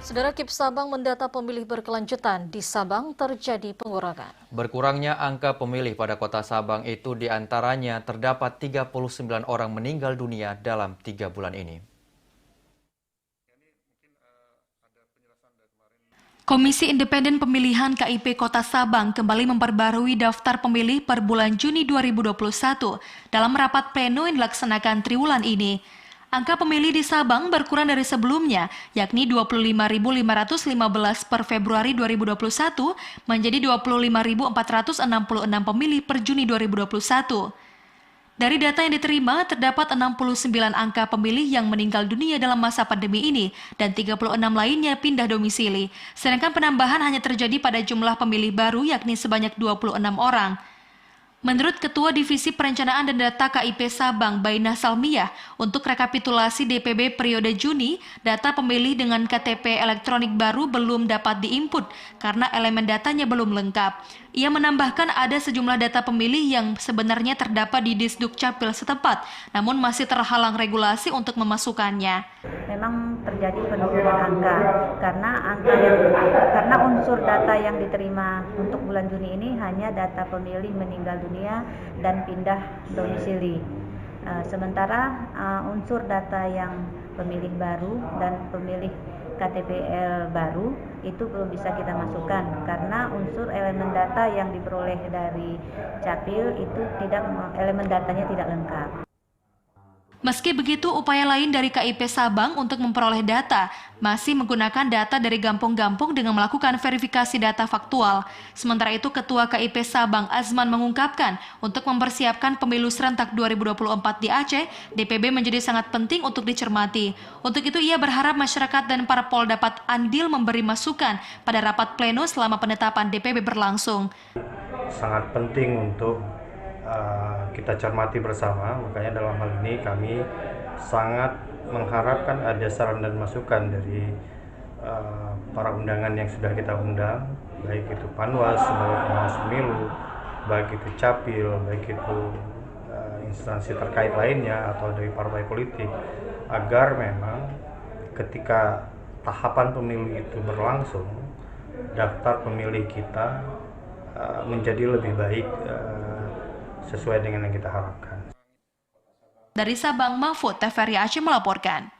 Saudara, KIP Sabang mendata pemilih berkelanjutan. Di Sabang terjadi pengurangan. Berkurangnya angka pemilih pada kota Sabang itu diantaranya terdapat 39 orang meninggal dunia dalam 3 bulan ini. Komisi Independen Pemilihan KIP Kota Sabang kembali memperbarui daftar pemilih per bulan Juni 2021 dalam rapat pleno yang dilaksanakan triwulan ini. Angka pemilih di Sabang berkurang dari sebelumnya, yakni 25.515 per Februari 2021 menjadi 25.466 pemilih per Juni 2021. Dari data yang diterima, terdapat 69 angka pemilih yang meninggal dunia dalam masa pandemi ini dan 36 lainnya pindah domisili. Sedangkan penambahan hanya terjadi pada jumlah pemilih baru yakni sebanyak 26 orang. Menurut Ketua Divisi Perencanaan dan Data KIP Sabang, Bainah Salmiah, untuk rekapitulasi DPB periode Juni, data pemilih dengan KTP elektronik baru belum dapat diinput karena elemen datanya belum lengkap. Ia menambahkan ada sejumlah data pemilih yang sebenarnya terdapat di Disduk Capil setempat, namun masih terhalang regulasi untuk memasukkannya. Memang terjadi penurunan angka karena unsur data yang diterima untuk bulan Juni ini hanya data pemilih meninggal dunia dan pindah domisili. Sementara unsur data yang pemilih baru dan pemilih KTPL baru itu belum bisa kita masukkan karena unsur elemen data yang diperoleh dari Capil itu elemen datanya tidak lengkap. Meski begitu, upaya lain dari KIP Sabang untuk memperoleh data masih menggunakan data dari gampong-gampong dengan melakukan verifikasi data faktual. Sementara itu, Ketua KIP Sabang Azman mengungkapkan untuk mempersiapkan pemilu serentak 2024 di Aceh, DPB menjadi sangat penting untuk dicermati. Untuk itu, ia berharap masyarakat dan parpol dapat andil memberi masukan pada rapat pleno selama penetapan DPB berlangsung. Sangat penting untuk kita cermati bersama, makanya dalam hal ini kami sangat mengharapkan ada saran dan masukan dari para undangan yang sudah kita undang, baik itu Panwas sebagai pengawas pemilu, baik itu Capil, baik itu instansi terkait lainnya atau dari partai politik, agar memang ketika tahapan pemilu itu berlangsung, daftar pemilih kita menjadi lebih baik sesuai dengan yang kita harapkan. Dari Sabang, Mahfud TVRI Aceh melaporkan.